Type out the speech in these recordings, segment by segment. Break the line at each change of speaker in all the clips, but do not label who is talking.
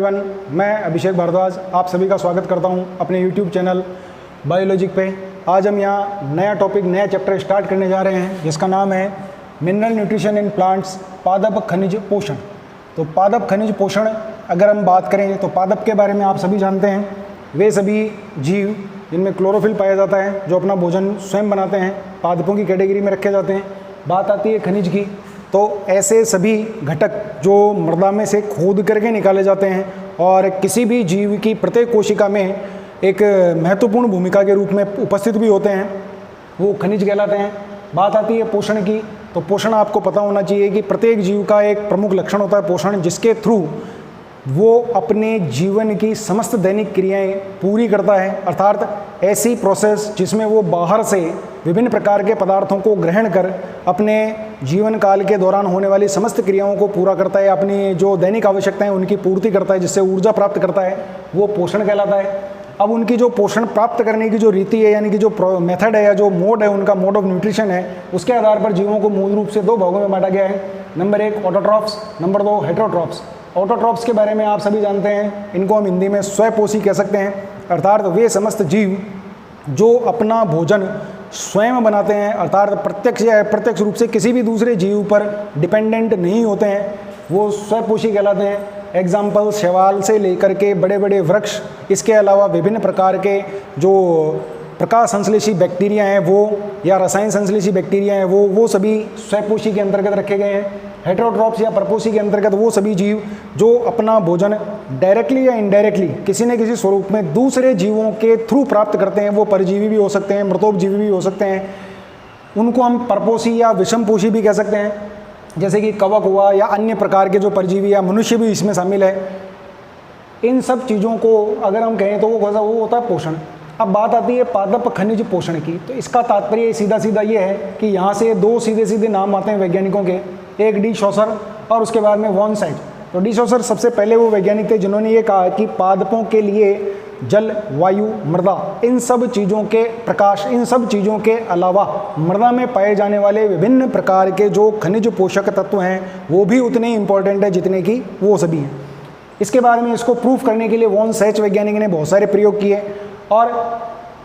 मैं अभिषेक भारद्वाज आप सभी का स्वागत करता हूं अपने YouTube चैनल बायोलॉजिक पे। आज हम यहाँ नया टॉपिक नया चैप्टर स्टार्ट करने जा रहे हैं जिसका नाम है मिनरल न्यूट्रिशन इन प्लांट्स, पादप खनिज पोषण। तो पादप खनिज पोषण अगर हम बात करें तो पादप के बारे में आप सभी जानते हैं, वे सभी जीव जिनमें क्लोरोफिल पाया जाता है जो अपना भोजन स्वयं बनाते हैं, पादपों की कैटेगरी में रखे जाते हैं। बात आती है खनिज की, तो ऐसे सभी घटक जो मृदा में से खोद करके निकाले जाते हैं और किसी भी जीव की प्रत्येक कोशिका में एक महत्वपूर्ण भूमिका के रूप में उपस्थित भी होते हैं, वो खनिज कहलाते हैं। बात आती है पोषण की, तो पोषण आपको पता होना चाहिए कि प्रत्येक जीव का एक प्रमुख लक्षण होता है पोषण, जिसके थ्रू वो अपने जीवन की समस्त दैनिक क्रियाएं पूरी करता है। अर्थात ऐसी प्रोसेस जिसमें वो बाहर से विभिन्न प्रकार के पदार्थों को ग्रहण कर अपने जीवन काल के दौरान होने वाली समस्त क्रियाओं को पूरा करता है, अपनी जो दैनिक आवश्यकताएं उनकी पूर्ति करता है, जिससे ऊर्जा प्राप्त करता है, वो पोषण कहलाता है। अब उनकी जो पोषण प्राप्त करने की जो रीति है, यानी कि जो मेथड है या जो मोड है, उनका मोड ऑफ न्यूट्रिशन है, उसके आधार पर जीवों को मूल रूप से दो भागों में बांटा गया है। Number 1 autotrophs, number 2 heterotrophs. Autotrophs के बारे में आप सभी जानते हैं, इनको हम हिंदी में स्वपोषी कह सकते हैं। अर्थात वे समस्त जीव जो अपना भोजन स्वयं बनाते हैं, अर्थात प्रत्यक्ष या अप्रत्यक्ष रूप से किसी भी दूसरे जीव पर डिपेंडेंट नहीं होते हैं, वो स्वपोषी कहलाते हैं। एग्जाम्पल शैवाल से लेकर के बड़े बड़े वृक्ष, इसके अलावा विभिन्न प्रकार के जो प्रकाश संश्लेषी बैक्टीरिया हैं वो, या रसायन संश्लेषी बैक्टीरिया हैं वो सभी स्वपोषी के अंतर्गत रखे गए हैं। हेटेरोट्रॉफ्स या परपोषी के अंतर्गत वो सभी जीव जो अपना भोजन डायरेक्टली या इनडायरेक्टली किसी न किसी स्वरूप में दूसरे जीवों के थ्रू प्राप्त करते हैं। वो परजीवी भी हो सकते हैं, मृतोपजीवी भी हो सकते हैं, उनको हम परपोषी या विषमपोषी भी कह सकते हैं। जैसे कि कवक हुआ या अन्य प्रकार के जो परजीवी या मनुष्य भी इसमें शामिल है। इन सब चीज़ों को अगर हम कहें तो वो होता है पोषण। अब बात आती है पादप खनिज पोषण की, तो इसका तात्पर्य सीधा सीधा ये है कि यहाँ से दो सीधे सीधे नाम आते हैं वैज्ञानिकों के, एक डी शॉसर और उसके बाद में वॉन साइट। तो डी शॉसर सबसे पहले वो वैज्ञानिक थे जिन्होंने ये कहा कि पादपों के लिए जल, वायु, मृदा, इन सब चीज़ों के प्रकाश, इन सब चीज़ों के अलावा मृदा में पाए जाने वाले विभिन्न प्रकार के जो खनिज पोषक तत्व हैं वो भी उतने ही इंपॉर्टेंट है जितने कि वो सभी हैं। इसके बारे में इसको प्रूफ करने के लिए वॉन सैच वैज्ञानिक ने बहुत सारे प्रयोग किए। और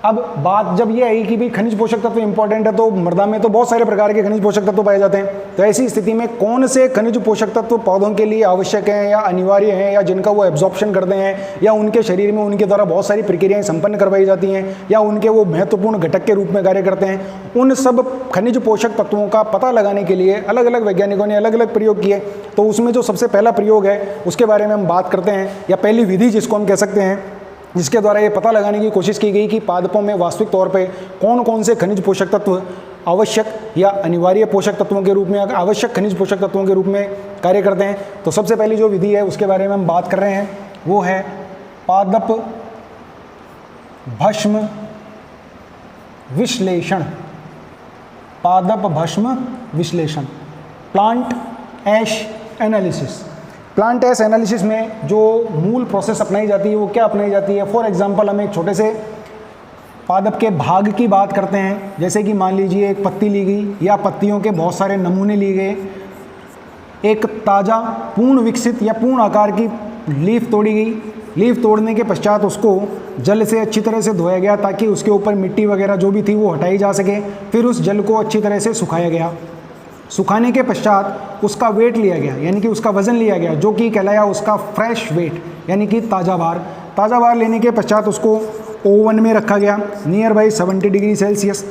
अब बात जब ये आई कि भी खनिज पोषक तत्व इंपॉर्टेंट है, तो मृदा में तो बहुत सारे प्रकार के खनिज पोषक तत्व पाए जाते हैं। तो ऐसी स्थिति में कौन से खनिज पोषक तत्व पौधों के लिए आवश्यक हैं या अनिवार्य हैं, या जिनका वो एब्जॉर्प्शन करते हैं, या उनके शरीर में उनके द्वारा बहुत सारी प्रक्रियाएं संपन्न करवाई जाती हैं, या उनके वो महत्वपूर्ण घटक के रूप में कार्य करते हैं, उन सब खनिज पोषक तत्वों का पता लगाने के लिए अलग अलग वैज्ञानिकों ने अलग अलग प्रयोग किए। तो उसमें जो सबसे पहला प्रयोग है उसके बारे में हम बात करते हैं, या पहली विधि जिसको हम कह सकते हैं, जिसके द्वारा ये पता लगाने की कोशिश की गई कि पादपों में वास्तविक तौर पे कौन कौन से खनिज पोषक तत्व आवश्यक या अनिवार्य पोषक तत्वों के रूप में, आवश्यक खनिज पोषक तत्वों के रूप में कार्य करते हैं। तो सबसे पहली जो विधि है उसके बारे में हम बात कर रहे हैं, वो है पादप भस्म विश्लेषण। पादप भस्म विश्लेषण, प्लांट ऐश एनालिसिस। प्लांट ऐश एनालिसिस में जो मूल प्रोसेस अपनाई जाती है वो क्या अपनाई जाती है? फॉर एग्जांपल हम एक छोटे से पादप के भाग की बात करते हैं, जैसे कि मान लीजिए एक पत्ती ली गई या पत्तियों के बहुत सारे नमूने लिए गए, एक ताज़ा पूर्ण विकसित या पूर्ण आकार की लीफ तोड़ी गई। लीफ तोड़ने के पश्चात उसको जल से अच्छी तरह से धोया गया ताकि उसके ऊपर मिट्टी वगैरह जो भी थी वो हटाई जा सके। फिर उस जल को अच्छी तरह से सुखाया गया। सुखाने के पश्चात उसका वेट लिया गया, यानी कि उसका वज़न लिया गया, जो कि कहलाया उसका फ्रेश वेट, यानी कि ताज़ा भार। ताज़ा भार लेने के पश्चात उसको ओवन में रखा गया नियर बाई 70 डिग्री सेल्सियस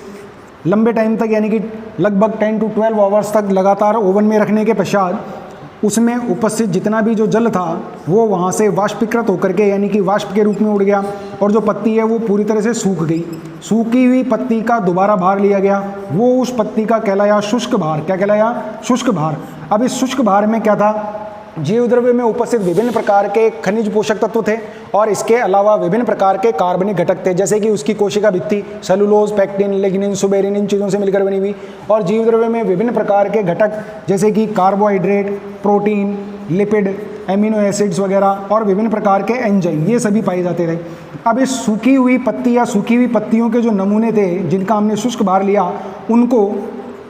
लंबे टाइम तक, यानी कि लगभग 10 to 12 आवर्स तक लगातार ओवन में रखने के पश्चात उसमें उपस्थित जितना भी जो जल था वो वहाँ से वाष्पीकृत होकर के, यानी कि वाष्प के रूप में उड़ गया, और जो पत्ती है वो पूरी तरह से सूख गई। सूखी हुई पत्ती का दोबारा भार लिया गया, वो उस पत्ती का कहलाया शुष्क भार। क्या कहलाया? शुष्क भार। अब इस शुष्क भार में क्या था? जीव द्रव्य में उपस्थित विभिन्न प्रकार के खनिज पोषक तत्व थे और इसके अलावा विभिन्न प्रकार के कार्बनिक घटक थे, जैसे कि उसकी कोशिका भित्ति सेलुलोज, पेक्टिन, लिग्निन, सुबेरिन, इन चीज़ों से मिलकर बनी हुई। और जीव द्रव्य में विभिन्न प्रकार के घटक जैसे कि carbohydrate, protein, lipid, amino acids वगैरह और विभिन्न प्रकार के एंजाइम, ये सभी पाए जाते थे। अब इस सूखी हुई पत्ती या सूखी हुई पत्तियों के जो नमूने थे जिनका हमने शुष्क भार लिया, उनको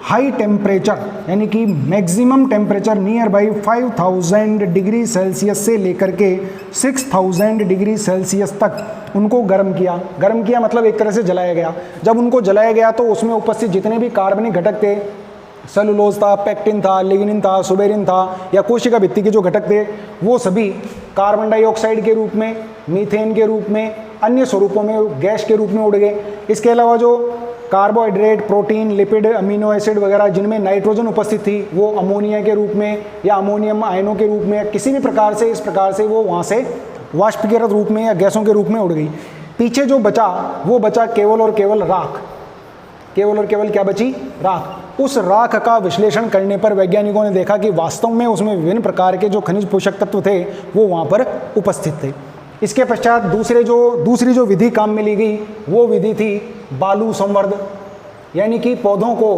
हाई टेम्परेचर यानी कि maximum temperature near by 5000 degree Celsius से लेकर के 6000 डिग्री सेल्सियस तक उनको गर्म किया। गर्म किया मतलब एक तरह से जलाया गया। जब उनको जलाया गया तो उसमें उपस्थित जितने भी कार्बनिक घटक थे, सेलुलोज था, पेक्टिन था, लिग्निन था, सुबेरिन था या कोशिका भित्ति के जो घटक थे, वो सभी कार्बन डाइऑक्साइड के रूप में, मीथेन के रूप में, अन्य स्वरूपों में गैस के रूप में उड़ गए। इसके अलावा जो carbohydrate, protein, lipid, amino acid वगैरह जिनमें नाइट्रोजन उपस्थित थी, वो अमोनिया के रूप में या अमोनियम आयनों के रूप में किसी भी प्रकार से, इस प्रकार से वो वहाँ से वाष्पीकृत रूप में या गैसों के रूप में उड़ गई। पीछे जो बचा वो बचा केवल और केवल राख। केवल और केवल क्या बची? राख। उस राख का विश्लेषण करने पर वैज्ञानिकों ने देखा कि वास्तव में उसमें विभिन्न प्रकार के जो खनिज पोषक तत्व थे वो वहाँ पर उपस्थित थे। इसके पश्चात दूसरी जो विधि काम में ली गई वो विधि थी बालू संवर्ध, यानी कि पौधों को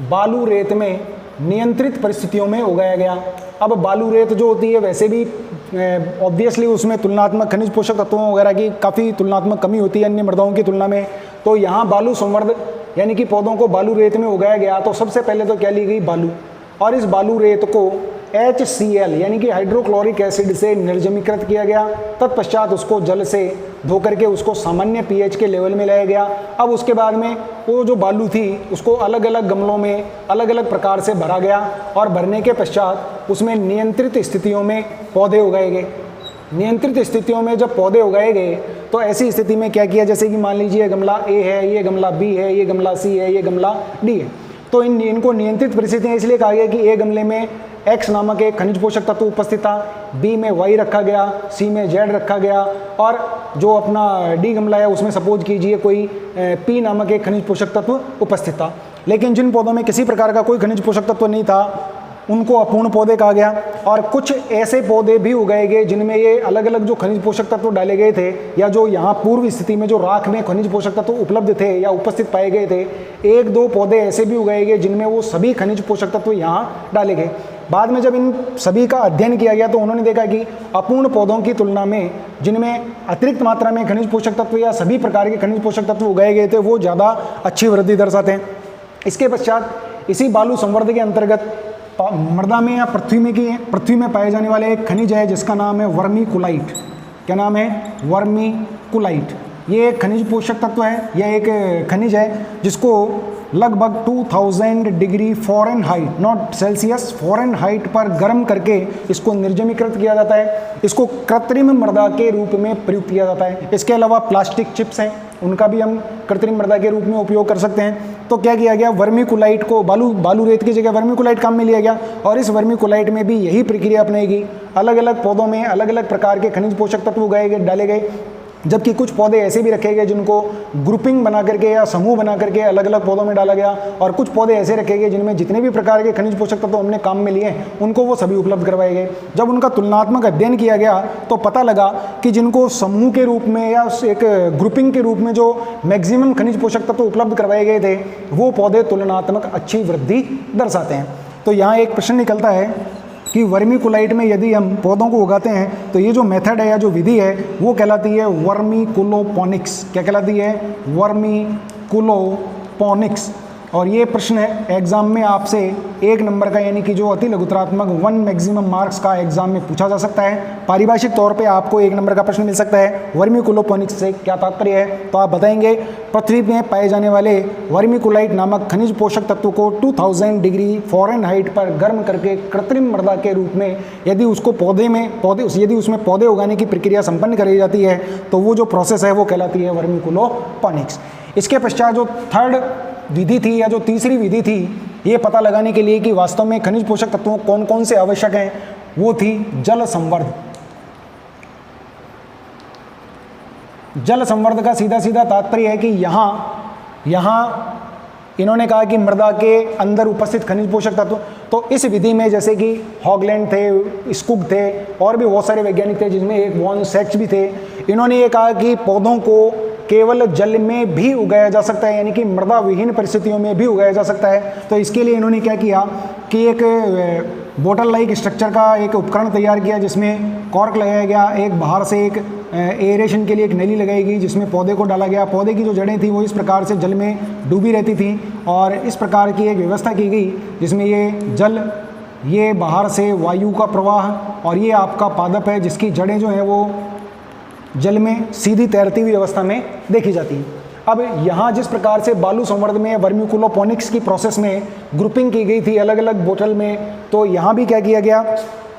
बालू रेत में नियंत्रित परिस्थितियों में उगाया गया। अब बालू रेत जो होती है वैसे भी ऑब्वियसली उसमें तुलनात्मक खनिज पोषक तत्वों वगैरह की काफ़ी तुलनात्मक कमी होती है अन्य मृदाओं की तुलना में। तो यहाँ बालू संवर्ध यानी कि पौधों को बालू रेत में उगाया गया। तो सबसे पहले तो क्या ली गई? बालू। और इस बालू रेत को HCl यानी कि हाइड्रोक्लोरिक एसिड से निर्जमीकृत किया गया। तत्पश्चात उसको जल से धो करके उसको सामान्य pH के लेवल में लाया गया। अब उसके बाद में वो जो बालू थी उसको अलग अलग गमलों में अलग अलग प्रकार से भरा गया और भरने के पश्चात उसमें नियंत्रित स्थितियों में पौधे उगाए गए। नियंत्रित स्थितियों में जब पौधे उगाए गए तो ऐसी स्थिति में क्या किया, जैसे कि मान लीजिए ये गमला A है, ये गमला B है, ये गमला C है, ये गमला D है। तो इनको नियंत्रित परिस्थितियाँ इसलिए कहा गया कि A गमले में X नामक एक खनिज पोषक तत्व उपस्थित था, B में Y रखा गया, C में Z रखा गया और जो अपना D गमला है उसमें सपोज कीजिए कोई P नामक एक खनिज पोषक तत्व उपस्थित था। लेकिन जिन पौधों में किसी प्रकार का कोई खनिज पोषक तत्व नहीं था उनको अपूर्ण पौधे कहा गया। और कुछ ऐसे पौधे भी उगाए गए जिनमें ये अलग अलग जो खनिज पोषक तत्व डाले गए थे या जो यहाँ पूर्व स्थिति में जो राख में खनिज पोषक तत्व उपलब्ध थे या उपस्थित पाए गए थे, एक दो पौधे ऐसे भी उगाए गए जिनमें वो सभी खनिज पोषक तत्व यहाँ डाले गए। बाद में जब इन सभी का अध्ययन किया गया तो उन्होंने देखा कि अपूर्ण पौधों की तुलना में जिनमें अतिरिक्त मात्रा में खनिज पोषक तत्व या सभी प्रकार के खनिज पोषक तत्व उगाए गए थे वो ज़्यादा अच्छी वृद्धि दर्शाते हैं। इसके पश्चात इसी बालू संवर्ध के अंतर्गत मृदा में या पृथ्वी में पाए जाने वाले एक खनिज है जिसका नाम है वर्मीकुलाइट। क्या नाम है? वर्मीकुलाइट। ये एक खनिज पोषक तत्व है, यह एक खनिज है जिसको लगभग 2000 degree Fahrenheit, not Celsius, Fahrenheit पर गर्म करके इसको निर्जमीकृत किया जाता है। इसको कृत्रिम मृदा के रूप में प्रयुक्त किया जाता है। इसके अलावा प्लास्टिक चिप्स हैं, उनका भी हम कृत्रिम मृदा के रूप में उपयोग कर सकते हैं। तो क्या किया गया, वर्मीकुलाइट को बालू रेत की जगह वर्मीकुलाइट काम में लिया गया और इस वर्मीकुलाइट में भी यही प्रक्रिया अपनाई गई। अलग अलग पौधों में अलग अलग प्रकार के खनिज पोषक तत्व उगाए गए, डाले गए, जबकि कुछ पौधे ऐसे भी रखे गए जिनको ग्रुपिंग बना करके या समूह बना करके अलग अलग पौधों में डाला गया और कुछ पौधे ऐसे रखे गए जिनमें जितने भी प्रकार के खनिज पोषक तत्व हमने काम में लिए उनको वो सभी उपलब्ध करवाए गए। जब उनका तुलनात्मक अध्ययन किया गया तो पता लगा कि जिनको समूह के रूप में या एक ग्रुपिंग के रूप में जो मैक्सिमम खनिज पोषक तत्व उपलब्ध करवाए गए थे वो पौधे तुलनात्मक अच्छी वृद्धि दर्शाते हैं। तो यहाँ एक प्रश्न निकलता है कि वर्मीकुलाइट में यदि हम पौधों को उगाते हैं तो ये जो मेथड है या जो विधि है वो कहलाती है वर्मीकुलोपोनिक्स। क्या कहलाती है? वर्मीकुलोपोनिक्स। और ये प्रश्न एग्जाम में आपसे 1 नंबर का यानी कि जो अति लघुतरात्मक 1 मैक्सिमम मार्क्स का एग्जाम में पूछा जा सकता है। पारिभाषिक तौर पे आपको 1 नंबर का प्रश्न मिल सकता है। वर्मीकुलोपोनिक्स से क्या तात्पर्य है तो आप बताएंगे पृथ्वी में पाए जाने वाले वर्मीकुलाइट नामक खनिज पोषक तत्व को 2000 डिग्री फ़ारेनहाइट पर गर्म करके कृत्रिम मृदा के रूप में यदि उसको यदि उसमें पौधे उगाने की प्रक्रिया संपन्न करी जाती है तो वो जो प्रोसेस है वो कहलाती है वर्मीकुलोपोनिक्स। इसके पश्चात जो थर्ड विधि थी या जो तीसरी विधि थी ये पता लगाने के लिए कि वास्तव में खनिज पोषक तत्वों कौन कौन से आवश्यक हैं, वो थी जल संवर्ध। जल संवर्ध का सीधा सीधा तात्पर्य है कि यहाँ इन्होंने कहा कि मृदा के अंदर उपस्थित खनिज पोषक तत्व, तो इस विधि में जैसे कि हॉगलैंड थे, स्कुग थे और भी बहुत सारे वैज्ञानिक थे जिसमें एक वॉन सेक्स भी थे। इन्होंने ये कहा कि पौधों को केवल जल में भी उगाया जा सकता है, यानी कि मृदा विहीन परिस्थितियों में भी उगाया जा सकता है। तो इसके लिए इन्होंने क्या किया कि एक बोतल लाइक स्ट्रक्चर का एक उपकरण तैयार किया जिसमें कॉर्क लगाया गया, एक बाहर से एक एयरेशन के लिए एक नली लगाई गई जिसमें पौधे को डाला गया। पौधे की जो जड़ें थी वो इस प्रकार से जल में डूबी रहती थी और इस प्रकार की एक व्यवस्था की गई जिसमें ये जल, ये बाहर से वायु का प्रवाह और ये आपका पादप है जिसकी जड़ें जो हैं वो जल में सीधी तैरती हुई अवस्था में देखी जाती हैं। अब यहाँ जिस प्रकार से बालू संवर्धन में वर्मीकुलोपोनिक्स की प्रोसेस में ग्रुपिंग की गई थी अलग अलग बोतल में, तो यहाँ भी क्या किया गया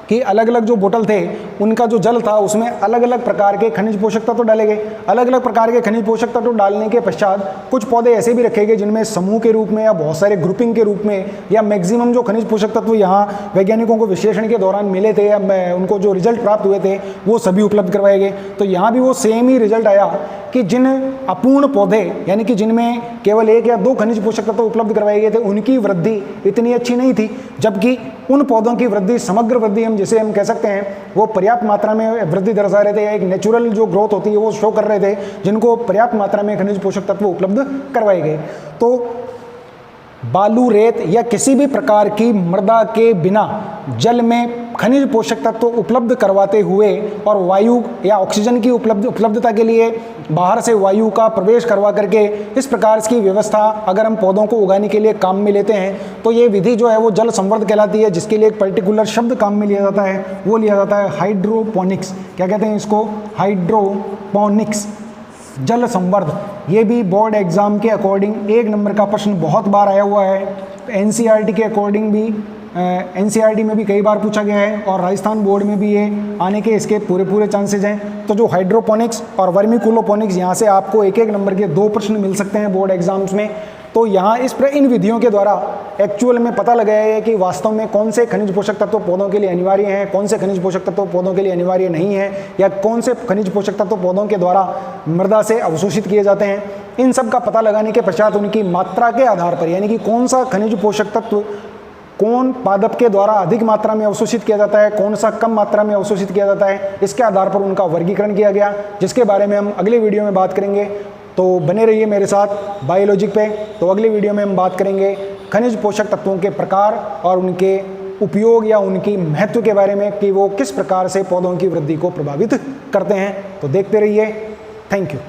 कि अलग अलग जो बोतल थे उनका जो जल था उसमें अलग अलग प्रकार के खनिज पोषक तत्व डाले गए। अलग अलग प्रकार के खनिज पोषक तत्व डालने के पश्चात कुछ पौधे ऐसे भी रखे गए जिनमें समूह के रूप में या बहुत सारे ग्रुपिंग के रूप में या मैक्सिमम जो खनिज पोषक तत्व यहाँ वैज्ञानिकों को विश्लेषण के दौरान मिले थे या उनको जो रिजल्ट प्राप्त हुए थे वो सभी उपलब्ध करवाए गए। तो यहाँ भी वो सेम ही रिजल्ट आया कि जिन अपूर्ण पौधे यानी कि जिनमें केवल 1 या 2 खनिज पोषक तत्व उपलब्ध करवाए गए थे उनकी वृद्धि इतनी अच्छी नहीं थी, जबकि उन पौधों की वृद्धि, समग्र वृद्धि जिसे हम कह सकते हैं, वो पर्याप्त मात्रा में वृद्धि दर्शा रहे थे या एक नेचुरल जो ग्रोथ होती है वो शो कर रहे थे, जिनको पर्याप्त मात्रा में खनिज पोषक तत्व उपलब्ध करवाए गए। तो बालू, रेत या किसी भी प्रकार की मृदा के बिना जल में खनिज पोषक तत्व उपलब्ध करवाते हुए और वायु या ऑक्सीजन की उपलब्धता के लिए बाहर से वायु का प्रवेश करवा करके इस प्रकार की व्यवस्था अगर हम पौधों को उगाने के लिए काम में लेते हैं तो ये विधि जो है वो जल संवर्धन कहलाती है, जिसके लिए एक पर्टिकुलर शब्द काम में लिया जाता है, वो लिया जाता है हाइड्रोपोनिक्स। क्या कहते हैं इसको? हाइड्रोपोनिक्स, जल संवर्धन। ये भी बोर्ड एग्जाम के अकॉर्डिंग 1 नंबर का प्रश्न बहुत बार आया हुआ है। एनसीईआरटी के अकॉर्डिंग भी एनसीईआरटी में भी कई बार पूछा गया है और राजस्थान बोर्ड में भी ये आने के इसके पूरे चांसेज हैं। तो जो हाइड्रोपोनिक्स और वर्मीकुलोपोनिक्स, यहाँ से आपको 1-1 नंबर के 2 प्रश्न मिल सकते हैं बोर्ड एग्जाम्स में। तो यहाँ इन विधियों के द्वारा एक्चुअल में पता लगाया है कि वास्तव में कौन से खनिज पोषक तत्व पौधों के लिए अनिवार्य हैं, कौन से खनिज पोषक तत्व पौधों के लिए अनिवार्य नहीं है, या कौन से खनिज पोषक तत्व पौधों के द्वारा मृदा से अवशोषित किए जाते हैं। इन सब का पता लगाने के पश्चात उनकी मात्रा के आधार पर, यानी कि कौन सा खनिज पोषक तत्व कौन पादप के द्वारा अधिक मात्रा में अवशोषित किया जाता है, कौन सा कम मात्रा में अवशोषित किया जाता है, इसके आधार पर उनका वर्गीकरण किया गया, जिसके बारे में हम अगले वीडियो में बात करेंगे। तो बने रहिए मेरे साथ बायोलॉजिक पे। तो अगले वीडियो में हम बात करेंगे खनिज पोषक तत्वों के प्रकार और उनके उपयोग या उनकी महत्व के बारे में कि वो किस प्रकार से पौधों की वृद्धि को प्रभावित करते हैं। तो देखते रहिए। Thank you.